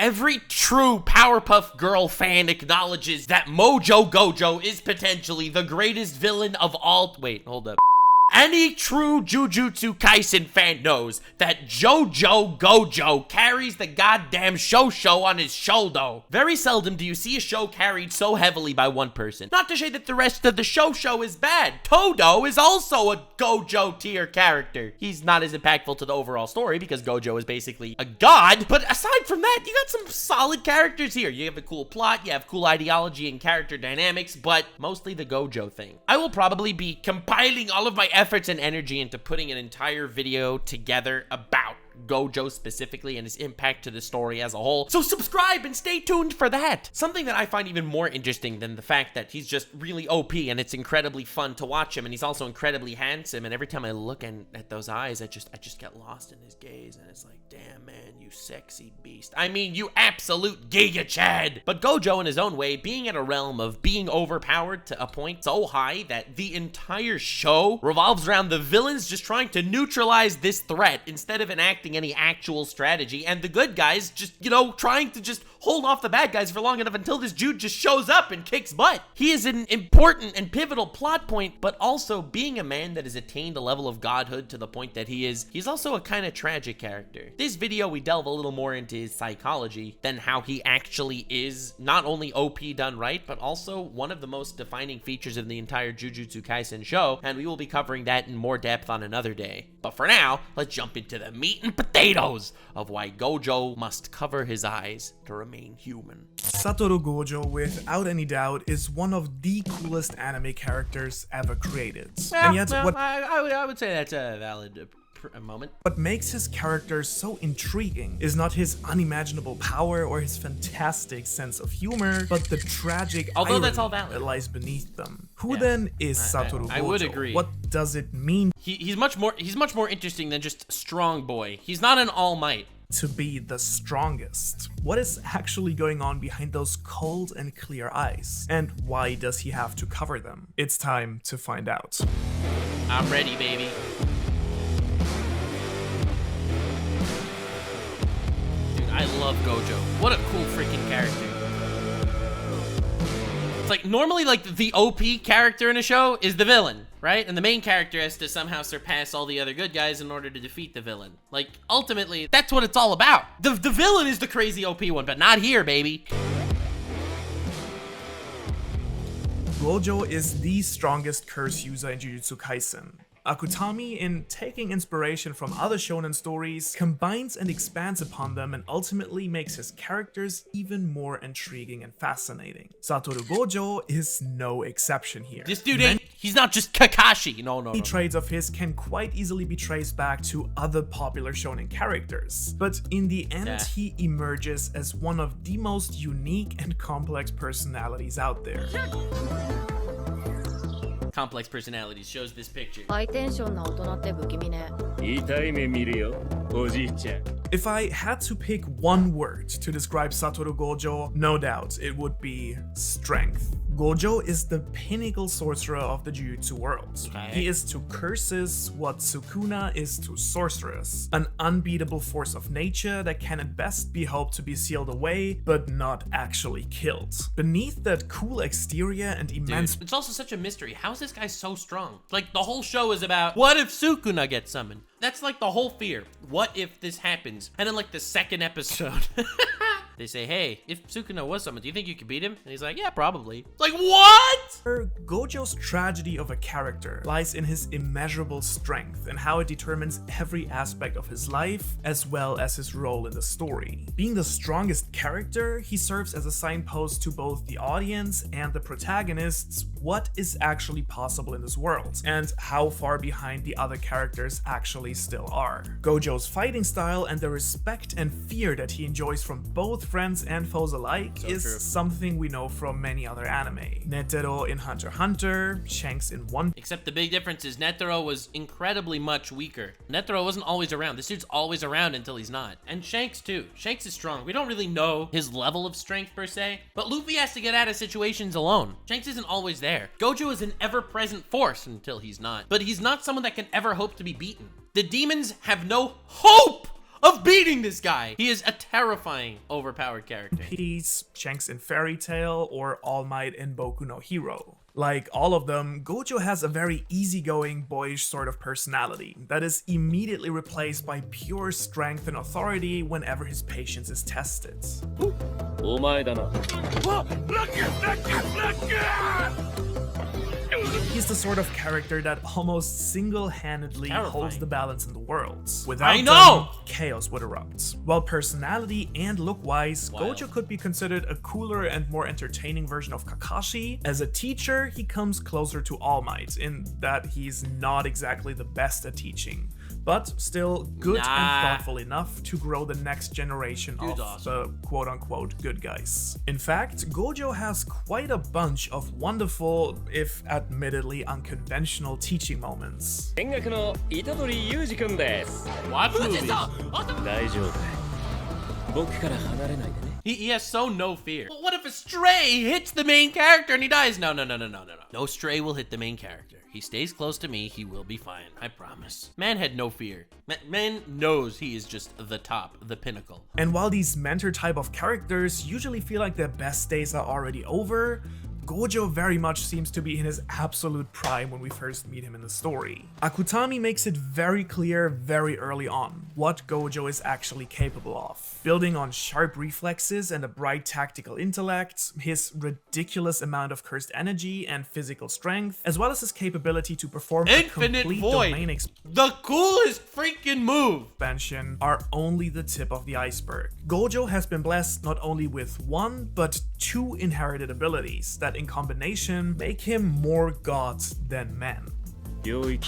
Every true Powerpuff Girl fan acknowledges that Mojo Gojo is potentially the greatest villain of all. Wait, hold up. Any true Jujutsu Kaisen fan knows that Jojo Gojo carries the goddamn show on his shoulder. Very seldom do you see a show carried so heavily by one person. Not to say that the rest of the show is bad. Todo is also a Gojo tier character. He's not as impactful to the overall story because Gojo is basically a god. But aside from that, you got some solid characters here. You have a cool plot, you have cool ideology and character dynamics, but mostly the Gojo thing. I will probably be compiling all of my efforts and energy into putting an entire video together about Gojo specifically and his impact to the story as a whole. So subscribe and stay tuned for that. Something that I find even more interesting than the fact that he's just really OP and it's incredibly fun to watch him, and he's also incredibly handsome, and every time I look at those eyes, I just get lost in his gaze, and it's like, damn man, you sexy beast. I mean, you absolute Giga Chad. But Gojo in his own way, being in a realm of being overpowered to a point so high that the entire show revolves around the villains just trying to neutralize this threat instead of enacting any actual strategy, and the good guys just, you know, trying to just hold off the bad guys for long enough until this dude just shows up and kicks butt. He is an important and pivotal plot point, but also being a man that has attained a level of godhood to the point that he's also a kind of tragic character. This video, we delve a little more into his psychology than how he actually is not only OP done right, but also one of the most defining features of the entire Jujutsu Kaisen show, and we will be covering that in more depth on another day. But for now, let's jump into the meat and potatoes of why Gojo must cover his eyes to remain human. Satoru Gojo, without any doubt, is one of the coolest anime characters ever created. And yet, I would say that's a valid moment. What makes his character so intriguing is not his unimaginable power or his fantastic sense of humor, but the tragic irony that's all valid that lies beneath them. Who then is Satoru Gojo? I would agree. What does it mean he's much more interesting than just strong boy. He's not an all might. To be the strongest? What is actually going on behind those cold and clear eyes? And why does he have to cover them? It's time to find out. I'm ready, baby. I love Gojo. What a cool freaking character. It's like, normally, like, the OP character in a show is the villain, right? And the main character has to somehow surpass all the other good guys in order to defeat the villain. Like, ultimately, that's what it's all about. The villain is the crazy OP one, but not here, baby. Gojo is the strongest curse user in Jujutsu Kaisen. Akutami, in taking inspiration from other shonen stories, combines and expands upon them and ultimately makes his characters even more intriguing and fascinating. Satoru Gojo is no exception here. This dude he's not just Kakashi. No. Many traits of his can quite easily be traced back to other popular shonen characters, but in the end, he emerges as one of the most unique and complex personalities out there. Complex personalities shows this picture. If I had to pick one word to describe Satoru Gojo, no doubt it would be strength. Gojo is the pinnacle sorcerer of the Jujutsu world. Okay. He is to curses what Sukuna is to sorceress. An unbeatable force of nature that can at best be hoped to be sealed away, but not actually killed. Beneath that cool exterior and immense... Dude, it's also such a mystery. How is this guy so strong? Like, the whole show is about, what if Sukuna gets summoned? That's like the whole fear. What if this happens? And then like the second episode, they say, hey, if Sukuna was summoned, do you think you could beat him? And he's like, yeah, probably. Like, what? Gojo's tragedy of a character lies in his immeasurable strength and how it determines every aspect of his life, as well as his role in the story. Being the strongest character, he serves as a signpost to both the audience and the protagonists what is actually possible in this world, and how far behind the other characters actually still are. Gojo's fighting style and the respect and fear that he enjoys from both friends and foes alike is something we know from many other anime. Netero in Hunter x Hunter, Shanks in One. Except the big difference is Netero was incredibly much weaker. Netero wasn't always around. This dude's always around until he's not. And Shanks too. Shanks is strong. We don't really know his level of strength per se, but Luffy has to get out of situations alone. Shanks isn't always there. Gojo is an ever-present force until he's not, but he's not someone that can ever hope to be beaten. The demons have no hope of beating this guy. He is a terrifying, overpowered character. Peace, Shanks in Fairy Tail, or All Might in Boku no Hero. Like all of them, Gojo has a very easygoing, boyish sort of personality that is immediately replaced by pure strength and authority whenever his patience is tested. He's the sort of character that almost single-handedly holds the balance in the world. Without them, chaos would erupt. While personality and look-wise, Gojo could be considered a cooler and more entertaining version of Kakashi. As a teacher, he comes closer to All Might in that he's not exactly the best at teaching, but still good and thoughtful enough to grow the next generation of the quote-unquote good guys. In fact, Gojo has quite a bunch of wonderful, if admittedly unconventional teaching moments. He has so no fear. But what if a stray hits the main character and he dies? No. No stray will hit the main character. He stays close to me, he will be fine. I promise. Man had no fear. Man knows he is just the top, the pinnacle. And while these mentor type of characters usually feel like their best days are already over, Gojo very much seems to be in his absolute prime when we first meet him in the story. Akutami makes it very clear very early on what Gojo is actually capable of. Building on sharp reflexes and a bright tactical intellect, his ridiculous amount of cursed energy and physical strength, as well as his capability to perform Infinite a complete Void, domain the coolest freaking move, expansion, are only the tip of the iceberg. Gojo has been blessed not only with one, but two inherited abilities that in combination make him more gods than men. Dude,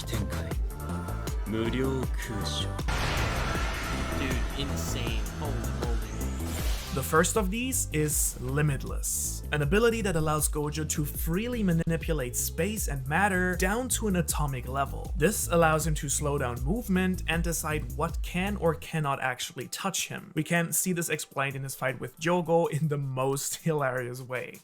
insane. Holy moly. The first of these is limitless, an ability that allows Gojo to freely manipulate space and matter down to an atomic level. This allows him to slow down movement and decide what can or cannot actually touch him. We can see this explained in his fight with Jogo in the most hilarious way.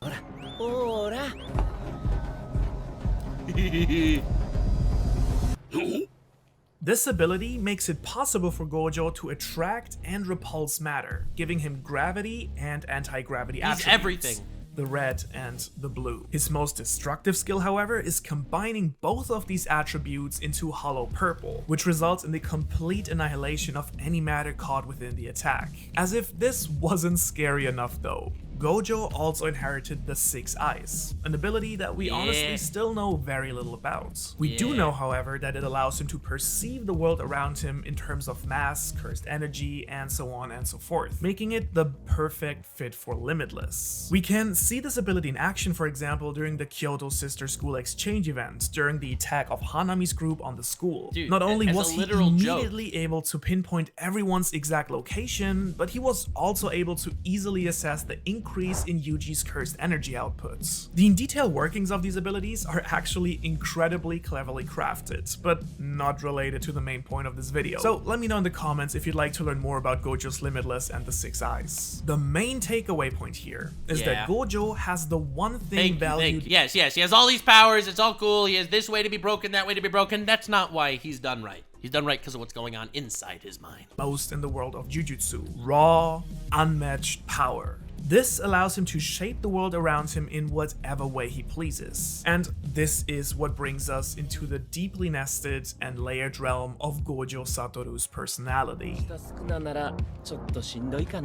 This ability makes it possible for Gojo to attract and repulse matter, giving him gravity and anti-gravity attributes. He's everything. The red and the blue. His most destructive skill, however, is combining both of these attributes into hollow purple, which results in the complete annihilation of any matter caught within the attack. As if this wasn't scary enough though, Gojo also inherited the Six Eyes, an ability that we honestly still know very little about. We do know, however, that it allows him to perceive the world around him in terms of mass, cursed energy, and so on and so forth, making it the perfect fit for Limitless. We can see this ability in action, for example, during the Kyoto Sister School exchange event, during the attack of Hanami's group on the school. Dude, not only was he immediately joke. able to pinpoint everyone's exact location, but he was also able to easily assess the increase in Yuji's cursed energy outputs. The detailed workings of these abilities are actually incredibly cleverly crafted, but not related to the main point of this video. So let me know in the comments if you'd like to learn more about Gojo's Limitless and the Six Eyes. The main takeaway point here is that Gojo has the one thing valued. Yes, he has all these powers, it's all cool, he has this way to be broken, that way to be broken. That's not why he's done right. He's done right because of what's going on inside his mind. Most in the world of Jujutsu. Raw, unmatched power. This allows him to shape the world around him in whatever way he pleases. And this is what brings us into the deeply nested and layered realm of Gojo Satoru's personality.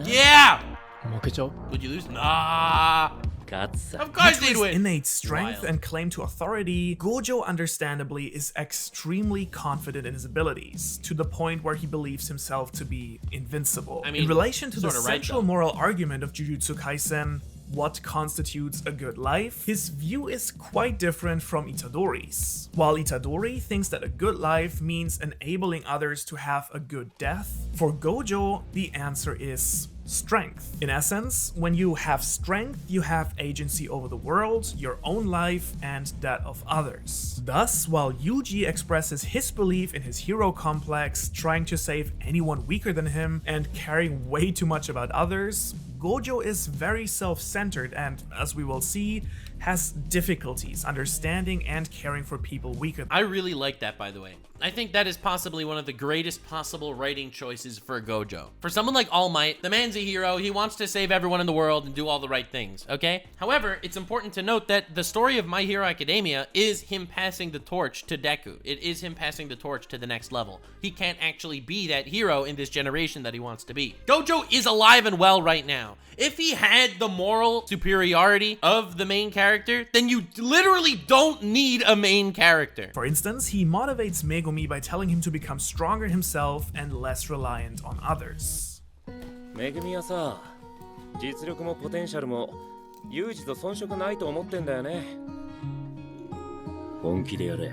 Yeah! Would you lose? Nah. Of course they'd win. Innate strength and claim to authority, Gojo understandably is extremely confident in his abilities, to the point where he believes himself to be invincible. I mean, in relation to the central moral argument of Jujutsu Kaisen, what constitutes a good life, his view is quite different from Itadori's. While Itadori thinks that a good life means enabling others to have a good death, for Gojo, the answer is strength. In essence, when you have strength, you have agency over the world, your own life, and that of others. Thus, while Yuji expresses his belief in his hero complex, trying to save anyone weaker than him, and caring way too much about others, Gojo is very self-centered and, as we will see, has difficulties understanding and caring for people weaker. I really like that, by the way. I think that is possibly one of the greatest possible writing choices for Gojo. For someone like All Might, the man's a hero, he wants to save everyone in the world and do all the right things, okay? However, it's important to note that the story of My Hero Academia is him passing the torch to Deku. It is him passing the torch to the next level. He can't actually be that hero in this generation that he wants to be. Gojo is alive and well right now. If he had the moral superiority of the main character, then you literally don't need a main character. For instance, he motivates Megumi by telling him to become stronger himself and less reliant on others. めぐみはさ、実力もポテンシャルもユージと遜色ないと思ってんだよね。本気でやれ。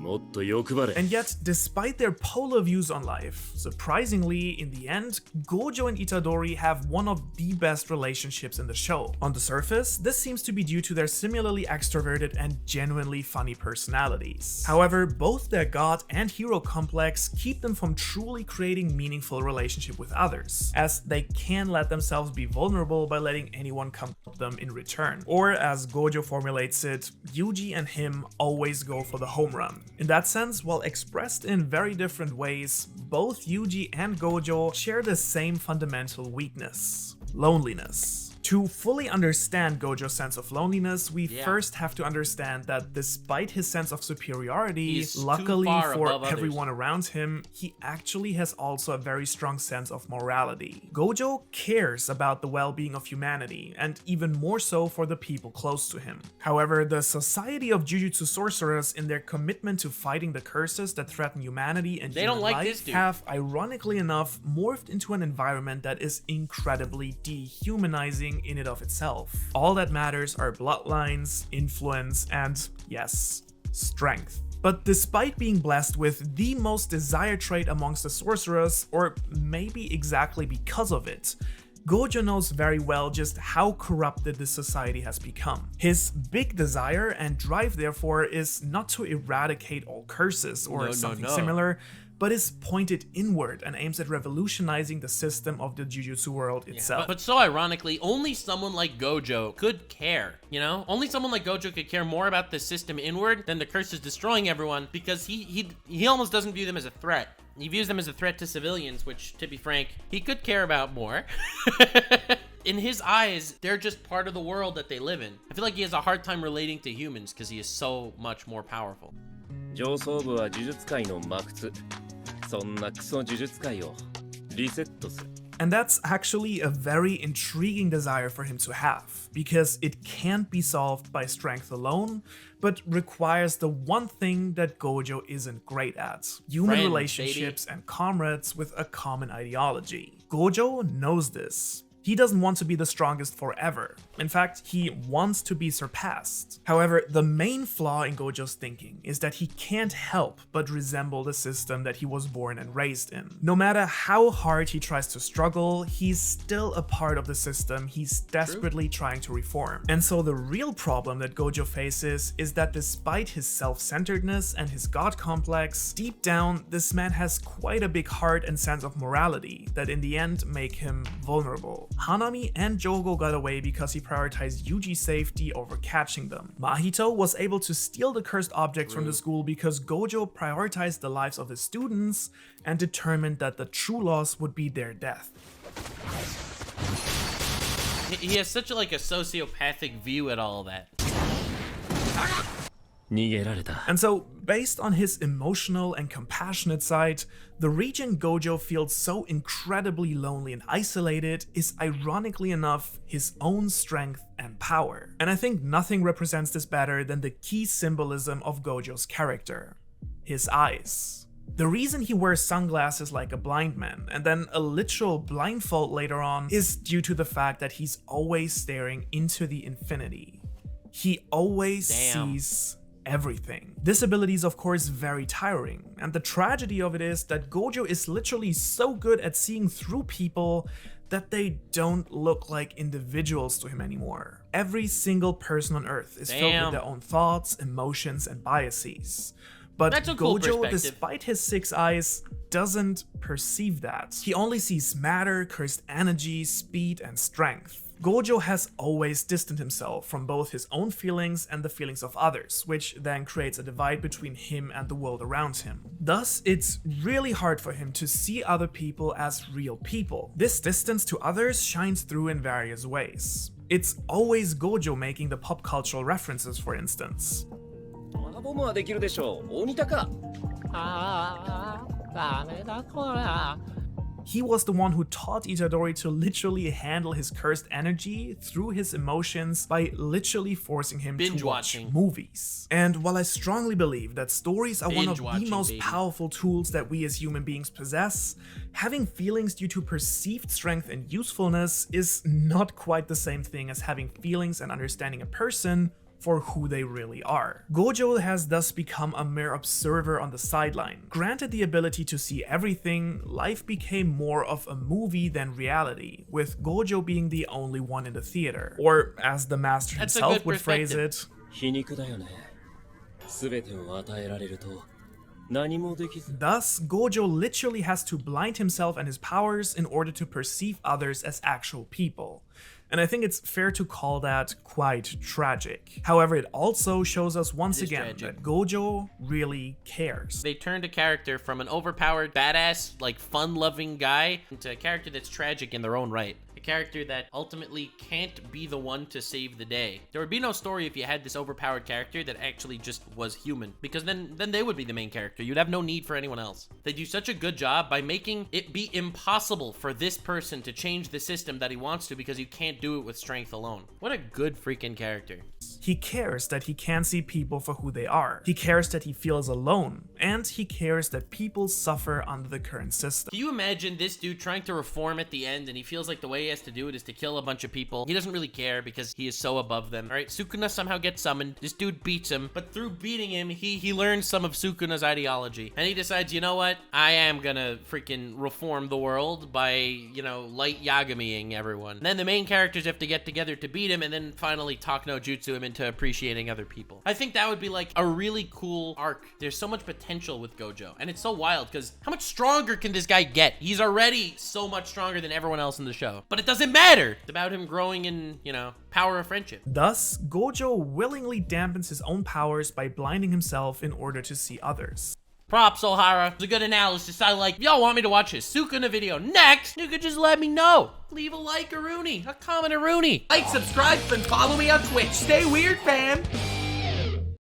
And yet, despite their polar views on life, surprisingly, in the end, Gojo and Itadori have one of the best relationships in the show. On the surface, this seems to be due to their similarly extroverted and genuinely funny personalities. However, both their god and hero complex keep them from truly creating meaningful relationship with others, as they can let themselves be vulnerable by letting anyone come to them in return. Or, as Gojo formulates it, Yuji and him always go for the home run. In that sense, while expressed in very different ways, both Yuji and Gojo share the same fundamental weakness: loneliness. To fully understand Gojo's sense of loneliness, we first have to understand that despite his sense of superiority, luckily for everyone around him, he actually has also a very strong sense of morality. Gojo cares about the well-being of humanity, and even more so for the people close to him. However, the society of Jujutsu sorcerers, in their commitment to fighting the curses that threaten humanity and human life, have, ironically enough, morphed into an environment that is incredibly dehumanizing in and of itself. All that matters are bloodlines, influence, and, yes, strength. But despite being blessed with the most desired trait amongst the sorcerers, or maybe exactly because of it, Gojo knows very well just how corrupted this society has become. His big desire and drive, therefore, is not to eradicate all curses or something similar, but is pointed inward and aims at revolutionizing the system of the Jujutsu world itself. But so ironically, only someone like Gojo could care, you know? Only someone like Gojo could care more about the system inward than the curses destroying everyone, because he almost doesn't view them as a threat. He views them as a threat to civilians, which, to be frank, he could care about more. In his eyes, they're just part of the world that they live in. I feel like he has a hard time relating to humans because he is so much more powerful. 上層部は呪術界の魔窟。そんなクソ呪術界をリセットする。 And that's actually a very intriguing desire for him to have, because it can't be solved by strength alone, but requires the one thing that Gojo isn't great at: human relationships and comrades with a common ideology. Gojo knows this. He doesn't want to be the strongest forever. In fact, he wants to be surpassed. However, the main flaw in Gojo's thinking is that he can't help but resemble the system that he was born and raised in. No matter how hard he tries to struggle, he's still a part of the system he's desperately trying to reform. And so the real problem that Gojo faces is that despite his self-centeredness and his god complex, deep down, this man has quite a big heart and sense of morality that in the end make him vulnerable. Hanami and Jogo got away because he prioritized Yuji's safety over catching them. Mahito was able to steal the cursed objects from the school because Gojo prioritized the lives of his students and determined that the true loss would be their death. He has such a sociopathic view at all of that. And so, based on his emotional and compassionate side, the region Gojo feels so incredibly lonely and isolated is, ironically enough, his own strength and power. And I think nothing represents this better than the key symbolism of Gojo's character: his eyes. The reason he wears sunglasses like a blind man, and then a literal blindfold later on, is due to the fact that he's always staring into the infinity. He always sees everything. This ability is of course very tiring, and the tragedy of it is that Gojo is literally so good at seeing through people that they don't look like individuals to him anymore. Every single person on Earth is filled with their own thoughts, emotions, and biases. But That's a cool Gojo, perspective. despite his 6 eyes, doesn't perceive that. He only sees matter, cursed energy, speed, and strength. Gojo has always distanced himself from both his own feelings and the feelings of others, which then creates a divide between him and the world around him. Thus, it's really hard for him to see other people as real people. This distance to others shines through in various ways. It's always Gojo making the pop cultural references, for instance. ボムはできるでしょう。大仁田か。He was the one who taught Itadori to literally handle his cursed energy through his emotions by literally forcing him to watch Binge-watching. movies. And while I strongly believe that stories are one of the Binge-watching, most baby. powerful tools that we as human beings possess, having feelings due to perceived strength and usefulness is not quite the same thing as having feelings and understanding a person for who they really are. Gojo has thus become a mere observer on the sideline. Granted the ability to see everything, life became more of a movie than reality, with Gojo being the only one in the theater. Or, as the master That's a himself good would phrase perspective. it, 皮肉だよね。すべてを与えられると何もできず。 thus, Gojo literally has to blind himself and his powers in order to perceive others as actual people. And I think it's fair to call that quite tragic. However, it also shows us once It is again tragic. that Gojo really cares. They turned a character from an overpowered, badass, like fun-loving guy into a character that's tragic in their own right. A character that ultimately can't be the one to save the day. There would be no story if you had this overpowered character that actually just was human, because then they would be the main character. You'd have no need for anyone else. They do such a good job by making it be impossible for this person to change the system that he wants to, because you can't do it with strength alone. What a good freaking character. He cares that he can't see people for who they are. He cares that he feels alone. And he cares that people suffer under the current system. Can you imagine this dude trying to reform at the end, and he feels like the way he has to do it is to kill a bunch of people? He doesn't really care because he is so above them. All right, Sukuna somehow gets summoned. This dude beats him, but through beating him, he learns some of Sukuna's ideology. And he decides, you know what? I am gonna freaking reform the world by, you know, light Yagamiing everyone. And then the main characters have to get together to beat him, and then finally talk no jutsu him into appreciating other people. I think that would be like a really cool arc. There's so much potential with Gojo, and it's so wild because how much stronger can this guy get? He's already so much stronger than everyone else in the show, but it doesn't matter. It's about him growing in, you know, power of friendship. Thus, Gojo willingly dampens his own powers by blinding himself in order to see others. Props, Ohara. It's a good analysis. I like. If y'all want me to watch his Sukuna video next, you could just let me know. Leave a like, a Rooney, a comment, a Rooney. Like, subscribe, and follow me on Twitch. Stay weird, fam.